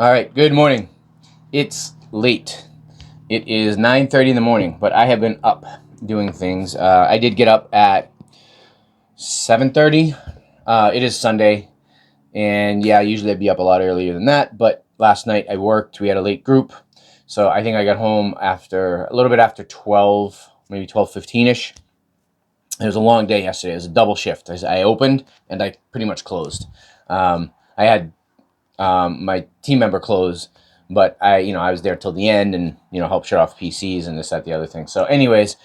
All right, good morning. It's late. It is 9:30 in the morning, but I have been up doing things. I did get up at 7:30. It is Sunday, and yeah, usually I'd be up a lot earlier than that, but last night I worked. We had a late group, so I think I got home after a little bit after 12, maybe 12:15ish. It was a long day yesterday. It was a double shift. I opened and I pretty much closed. I had my team member close, but I was there till the end and, helped shut off PCs and this, that, the other thing. So anyways,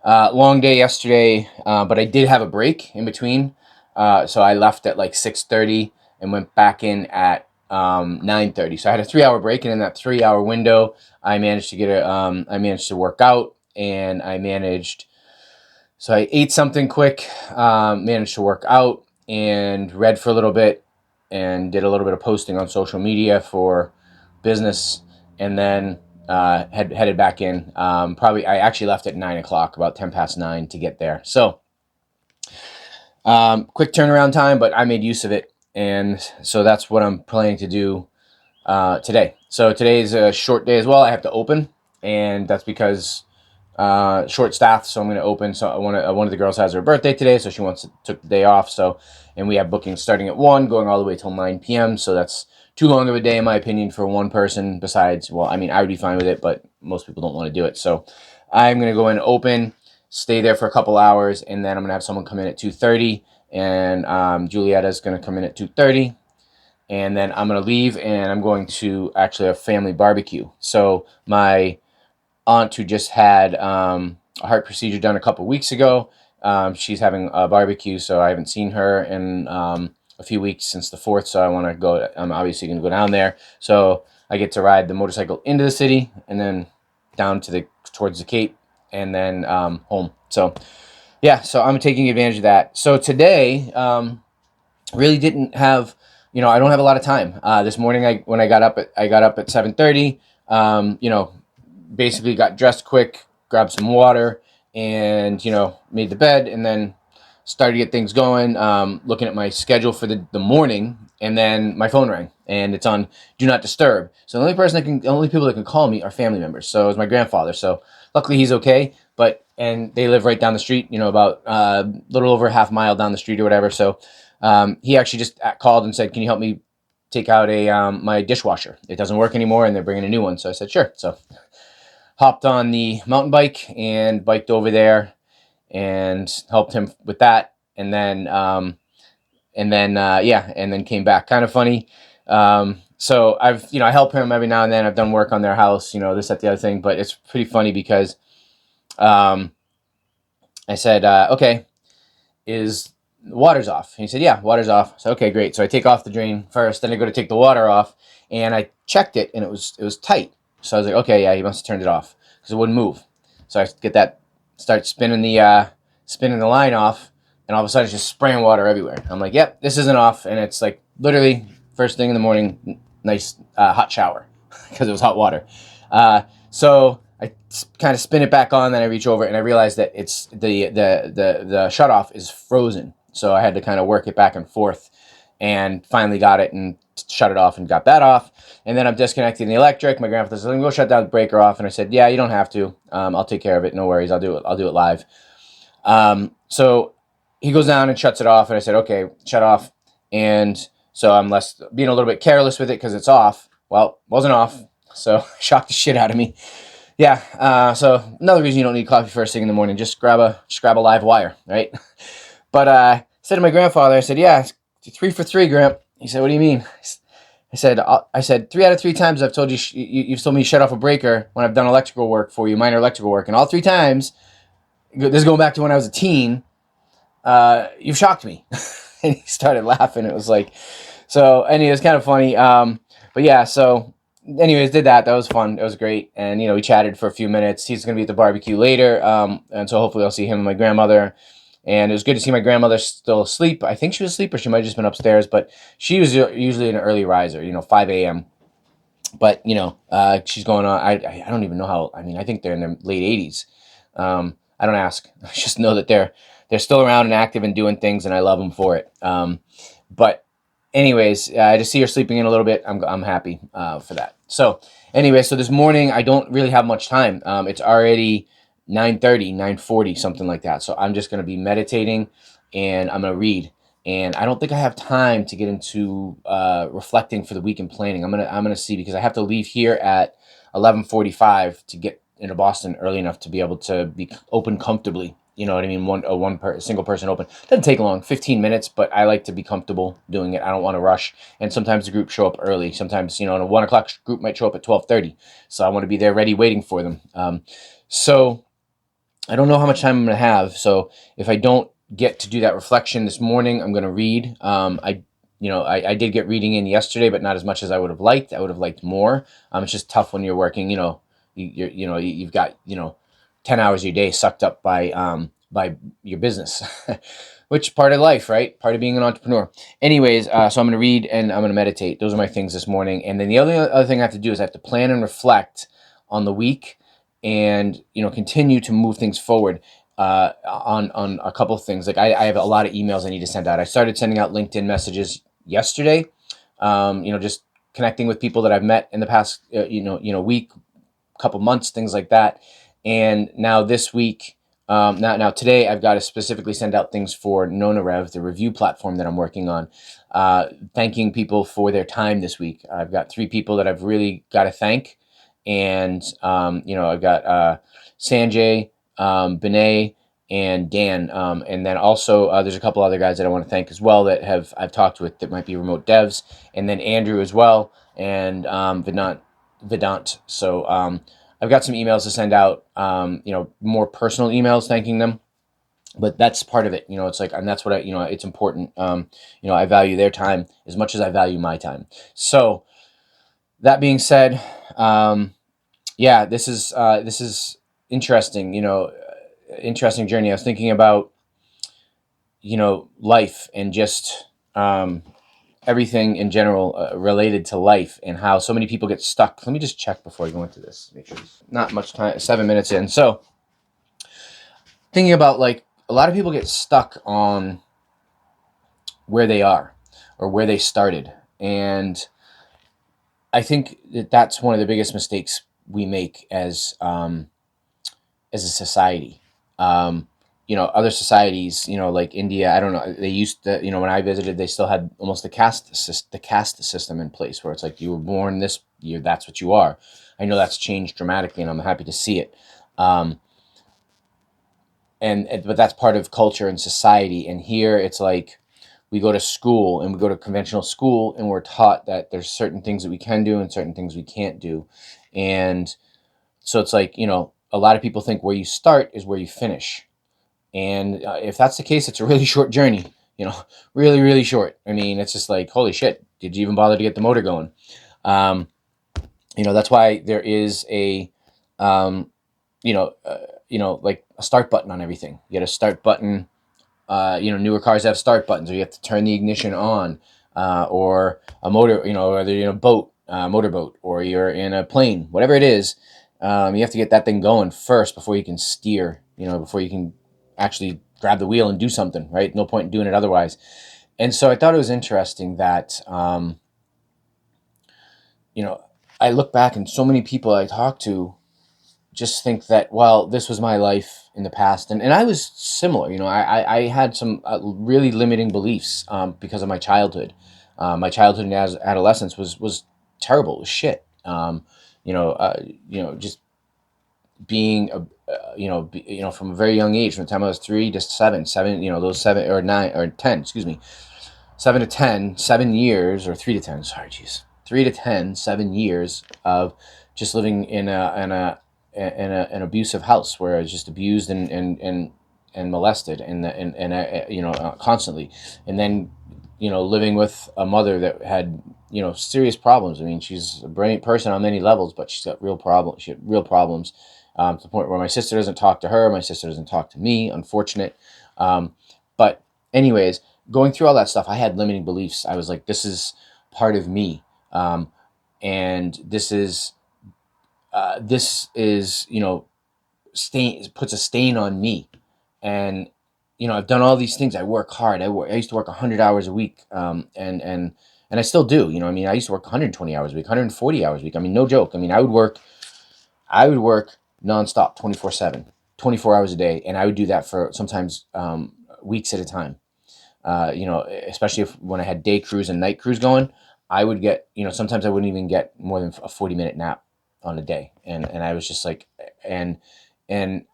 long day yesterday, but I did have a break in between. So I left at like 6:30 and went back in at 9:30. So I had a 3-hour break, and in that 3-hour window, I managed to I managed to work out, and so I ate something quick, managed to work out and read for a little bit and did a little bit of posting on social media for business, and then headed back in. I actually left at 9 o'clock, about 10 past 9 to get there. So quick turnaround time, but I made use of it. And so that's what I'm planning to do today. So today is a short day as well. I have to open, and that's because short staffed, so I'm going to open. So one of the girls has her birthday today, so she took the day off. So, and we have bookings starting at 1, going all the way till 9 p.m. So that's too long of a day, in my opinion, for one person. Besides, well, I mean, I would be fine with it, but most people don't want to do it. So I'm going to go in, open, stay there for a couple hours, and then I'm going to have someone come in at 2:30, and Julieta's going to come in at 2:30. And then I'm going to leave, and I'm going to actually have family barbecue. So my aunt, who just had a heart procedure done a couple weeks ago, she's having a barbecue, so I haven't seen her in a few weeks since the 4th, so I want to go. I'm obviously going to go down there, so I get to ride the motorcycle into the city and then down towards the Cape, and then home. So yeah, so I'm taking advantage of that. So today really didn't have, I don't have a lot of time. This morning, when I got up at 7:30. Basically got dressed quick, grabbed some water, and made the bed, and then started to get things going. Looking at my schedule for the morning, and then my phone rang, and it's on do not disturb. So the only people that can call me are family members. So it's my grandfather. So luckily he's okay, and they live right down the street. About a little over a half mile down the street or whatever. So he actually just called and said, "Can you help me take out my dishwasher? It doesn't work anymore, and they're bringing a new one." So I said, "Sure." So hopped on the mountain bike and biked over there and helped him with that, and then came back. Kind of funny. So I help him every now and then. I've done work on their house, this, that, the other thing. But it's pretty funny because I said, "Okay, is the water's off?" And he said, "Yeah, water's off." So okay, great. So I take off the drain first, then I go to take the water off, and I checked it, and it was tight. So I was like, okay, yeah, he must have turned it off because it wouldn't move. So I start spinning the line off, and all of a sudden it's just spraying water everywhere. I'm like, yep, this isn't off, and it's like literally first thing in the morning, nice hot shower because it was hot water. So I kind of spin it back on, then I reach over and I realize that it's the shutoff is frozen. So I had to kind of work it back and forth, and finally got it and shut it off and got that off. And then I'm disconnecting the electric. My grandfather said, "Let me go shut down the breaker off." And I said, "Yeah, you don't have to. I'll take care of it. No worries. I'll do it live." So he goes down and shuts it off, and I said, "Okay, shut off." And so I'm being a little bit careless with it because it's off. Well, it wasn't off, so shocked the shit out of me. Yeah. So another reason you don't need coffee first thing in the morning, just grab a live wire, right? But I said to my grandfather, I said, "Yeah, it's 3 for 3, Gramp." He said, "What do you mean?" I said 3 out of 3 times I've told you, you've told me to shut off a breaker when I've done electrical work for you, minor electrical work, and all 3 times, this is going back to when I was a teen, you've shocked me." And he started laughing. It was like, so anyway, it was kind of funny. But yeah, so anyways, did that. That was fun. It was great. And, we chatted for a few minutes. He's going to be at the barbecue later. And so hopefully I'll see him and my grandmother. And it was good to see my grandmother still asleep. I think she was asleep, or she might have just been upstairs, but she was usually an early riser, 5 a.m. But, she's going on. I don't even know how. I mean, I think they're in their late 80s. I don't ask. I just know that they're still around and active and doing things, and I love them for it. But anyways, I just see her sleeping in a little bit. I'm happy for that. So anyway, so this morning I don't really have much time. It's already 9:30, 9:40, something like that. So I'm just going to be meditating, and I'm going to read. And I don't think I have time to get into reflecting for the week and planning. I'm gonna see, because I have to leave here at 11:45 to get into Boston early enough to be able to be open comfortably. You know what I mean? Single person open doesn't take long, 15 minutes, but I like to be comfortable doing it. I don't want to rush. And sometimes the group show up early. Sometimes, a 1 o'clock group might show up at 12:30, so I want to be there ready, waiting for them. So I don't know how much time I'm going to have. So if I don't get to do that reflection this morning, I'm going to read. I did get reading in yesterday, but not as much as I would have liked. I would have liked more. It's just tough when you're working. You've got 10 hours of your day sucked up by your business, which part of life, right? Part of being an entrepreneur. Anyways, so I'm going to read and I'm going to meditate. Those are my things this morning. And then the other thing I have to do is I have to plan and reflect on the week, and continue to move things forward on a couple of things. Like I have a lot of emails I need to send out. I started sending out LinkedIn messages yesterday. Just connecting with people that I've met in the past week, couple months, things like that. And now this week, now today, I've got to specifically send out things for NonaRev, the review platform that I'm working on, thanking people for their time this week. I've got 3 people that I've really got to thank. And, I've got Sanjay, Binay, and Dan. And then also there's a couple other guys that I want to thank as well that I've talked with that might be remote devs. And then Andrew as well, and Vedant. So I've got some emails to send out, more personal emails thanking them. But that's part of it, it's like, and that's what it's important. I value their time as much as I value my time. So that being said, yeah, this is interesting. Interesting journey. I was thinking about life and just everything in general related to life, and how so many people get stuck. Let me just check before I go into this. Make sure it's not much time. 7 minutes in. So thinking about, like, a lot of people get stuck on where they are or where they started, and I think that that's one of the biggest mistakes we make as a society. Other societies, like India, I don't know. They used to, when I visited, they still had almost the caste system in place, where it's like, you were born this year, that's what you are. I know that's changed dramatically, and I'm happy to see it. Um, but that's part of culture and society. And here it's like, we go to school, and we go to conventional school, and we're taught that there's certain things that we can do and certain things we can't do. And so it's like, a lot of people think where you start is where you finish. And if that's the case, it's a really short journey, really, really short. I mean, it's just like, holy shit, did you even bother to get the motor going? Um, that's why there is um, like a start button on everything. You get a start button. Newer cars have start buttons, or you have to turn the ignition on, or a motor, whether you're in a boat, motorboat, or you're in a plane, whatever it is, you have to get that thing going first before you can steer, before you can actually grab the wheel and do something, right? No point in doing it otherwise. And so I thought it was interesting that, I look back, and so many people I talk to just think that, well, this was my life in the past. And I was similar. I had some really limiting beliefs because of my childhood. My childhood and adolescence was terrible. It was shit. Just being from a very young age, from the time I was 3 to 7, those 7 or 9 or 10, excuse me, 7 to 10, 7 years, or 3 to 10. Sorry, geez, 3 to 10, 7 years of just living in an abusive house, where I was just abused and molested, and constantly. And then living with a mother that had serious problems. I mean, she's a brilliant person on many levels, but she's got real problems. She had real problems, to the point where my sister doesn't talk to her, my sister doesn't talk to me. Unfortunate. But anyways, going through all that stuff, I had limiting beliefs. I was like, this is part of me, and this is stain, puts a stain on me. And I've done all these things. I work hard. I used to work 100 hours a week, and I still do. I mean, I used to work 120 hours a week, 140 hours a week. I mean, no joke. I mean, I would work nonstop, 24/7, 24 hours a day, and I would do that for sometimes weeks at a time. Especially when I had day crews and night crews going, I would get, sometimes I wouldn't even get more than a 40-minute nap on a day, and I was just like, and and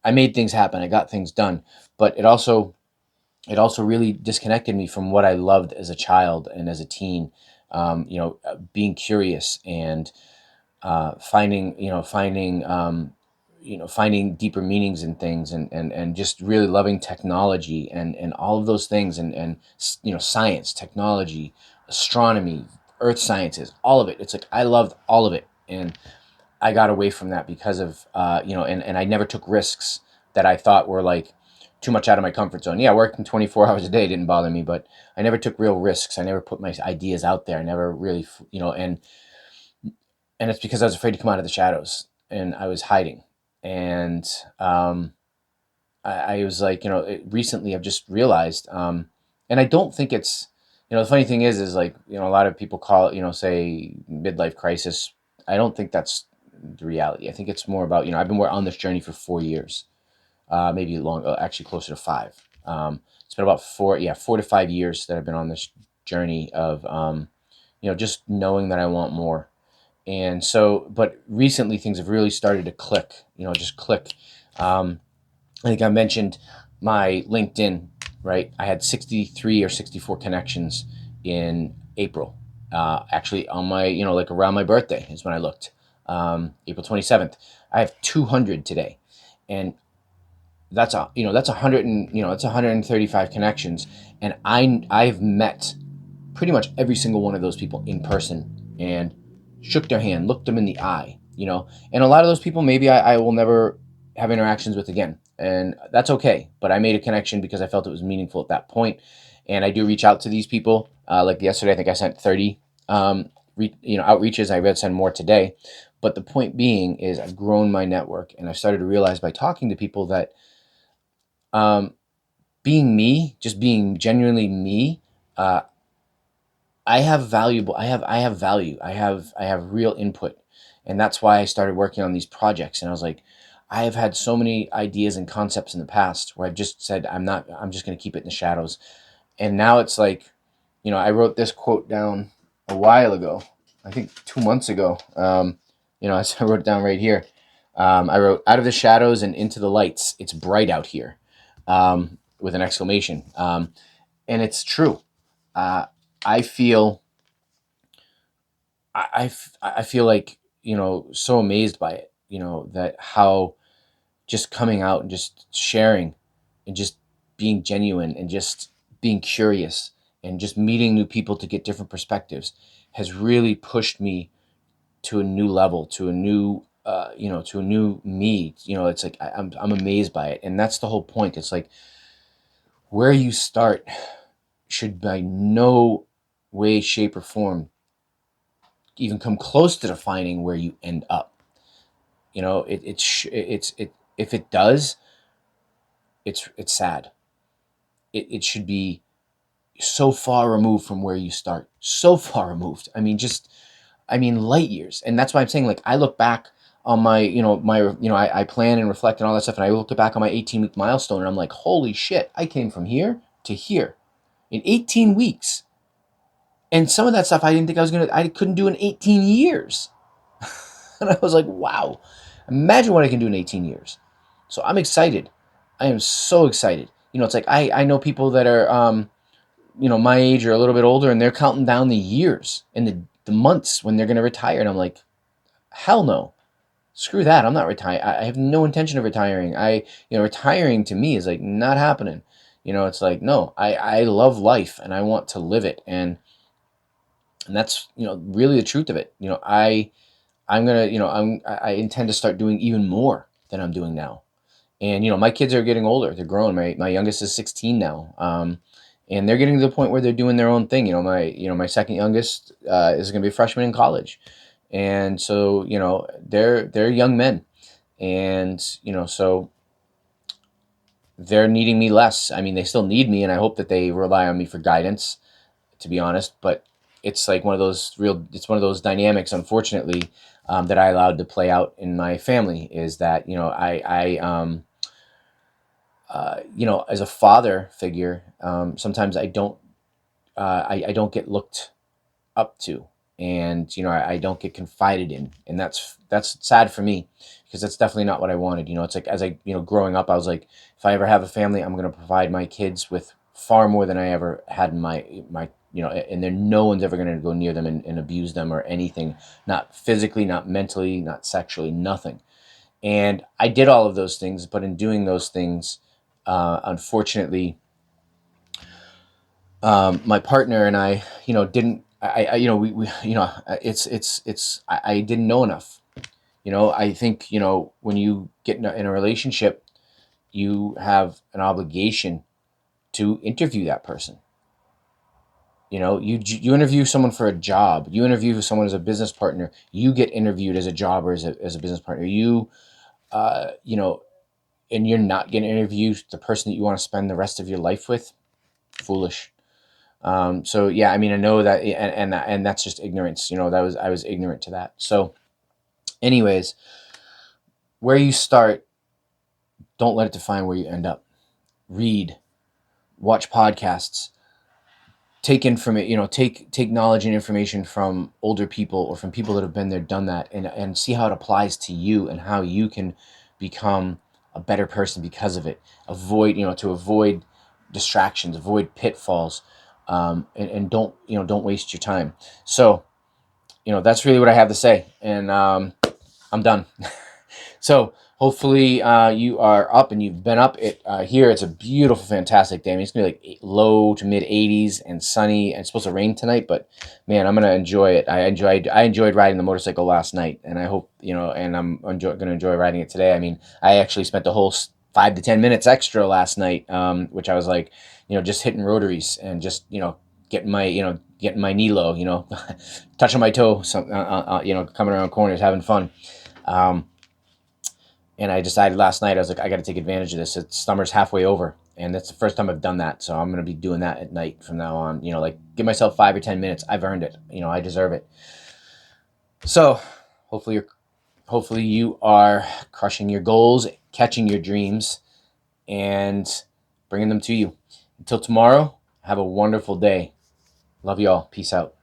I made things happen. I got things done, but it also really disconnected me from what I loved as a child and as a teen. Being curious and finding deeper meanings in things, and just really loving technology and all of those things, and science, technology, astronomy, earth sciences, all of it. It's like I loved all of it, and I got away from that because of and I never took risks that I thought were like too much out of my comfort zone. Yeah, working 24 hours a day didn't bother me, but I never took real risks. I never put my ideas out there. I never really, and it's because I was afraid to come out of the shadows, and I was hiding. And I was like, recently I've just realized, and I don't think it's, the funny thing is like, a lot of people call it, say midlife crisis. I don't think that's the reality. I think it's more about, I've been on this journey for 4 years, maybe long, actually closer to five. It's been about 4 to 5 years that I've been on this journey of, just knowing that I want more. And so, but recently things have really started to click, just click. I think I mentioned my LinkedIn, right? I had 63 or 64 connections in April. Actually, on my, like around my birthday is when I looked. April 27th. I have 200 today. And that's 100 and, that's 135 connections. And I've met pretty much every single one of those people in person and shook their hand, looked them in the eye, and a lot of those people maybe I will never have interactions with again. And that's okay. But I made a connection because I felt it was meaningful at that point. And I do reach out to these people. Like yesterday, I think I sent 30, outreaches. I read send more today. But the point being is I've grown my network, and I've started to realize by talking to people that um, being me, just being genuinely me, uh, I have value. I have real input. And that's why I started working on these projects. And I was like, I have had so many ideas and concepts in the past where I've just said, I'm just going to keep it in the shadows. And now it's like, I wrote this quote down a while ago, I think 2 months ago. I wrote it down right here. I wrote, out of the shadows and into the lights, it's bright out here, with an exclamation. And it's true. Uh, I feel I feel like, so amazed by it, that how just coming out and just sharing and just being genuine and just being curious and just meeting new people to get different perspectives has really pushed me to a new level, to a new to a new me. It's like I'm amazed by it, and that's the whole point. It's like where you start should by no way, shape, or form even come close to defining where you end up. If it does, it's sad. It should be so far removed from where you start, so far removed. I mean light years. And that's why I'm saying, like, I look back on I plan and reflect and all that stuff, and I look back on my 18-week milestone, and I'm like, holy shit, I came from here to here in 18 weeks. And some of that stuff I didn't think I couldn't do in 18 years. And I was like, wow, imagine what I can do in 18 years. So I'm excited. I am so excited. It's like I know people that are, my age or a little bit older, and they're counting down the years and the months when they're going to retire. And I'm like, hell no. Screw that. I'm not retiring. I have no intention of retiring. Retiring to me is like not happening. It's like, no, I love life and I want to live it. And that's, really the truth of it. I'm gonna, I intend to start doing even more than I'm doing now. And my kids are getting older; they're growing. My youngest is 16 now, and they're getting to the point where they're doing their own thing. My second youngest is gonna be a freshman in college, and so they're young men, and so they're needing me less. I mean, they still need me, and I hope that they rely on me for guidance, to be honest. But it's like it's one of those dynamics, unfortunately, that I allowed to play out in my family. Is that, as a father figure, sometimes I don't get looked up to, and I don't get confided in, and that's sad for me, because that's definitely not what I wanted. It's like, as I, growing up, I was like, if I ever have a family, I'm going to provide my kids with far more than I ever had in my and then no one's ever going to go near them and abuse them or anything, not physically, not mentally, not sexually, nothing. And I did all of those things, but in doing those things, unfortunately, my partner and I, didn't. We I didn't know enough. I think, when you get in a relationship, you have an obligation to interview that person. You interview someone for a job. You interview someone as a business partner. You get interviewed as a job or as a business partner. Uh, you know, and you're not going to interview the person that you want to spend the rest of your life with. Foolish. So yeah, I mean, I know that, and that's just ignorance. I was ignorant to that. So, anyways, where you start, don't let it define where you end up. Read, watch podcasts, take information, take knowledge and information from older people or from people that have been there, done that, and see how it applies to you and how you can become a better person because of it. Avoid distractions, avoid pitfalls, and don't waste your time. So, that's really what I have to say, and I'm done. So hopefully you are up and you've been up. Here it's a beautiful, fantastic day. I mean, it's gonna be like low to mid 80s and sunny. And it's supposed to rain tonight, but man, I'm gonna enjoy it. I enjoyed riding the motorcycle last night, and I hope and I'm gonna enjoy riding it today. I mean, I actually spent the whole 5 to 10 minutes extra last night, which I was like, just hitting rotaries and just getting my knee low, touching my toe, coming around corners, having fun. Um, and I decided last night, I was like, I got to take advantage of this. Summer's halfway over, and that's the first time I've done that. So I'm going to be doing that at night from now on. Like, give myself 5 or 10 minutes. I've earned it. I deserve it. So hopefully you are crushing your goals, catching your dreams, and bringing them to you. Until tomorrow, have a wonderful day. Love you all. Peace out.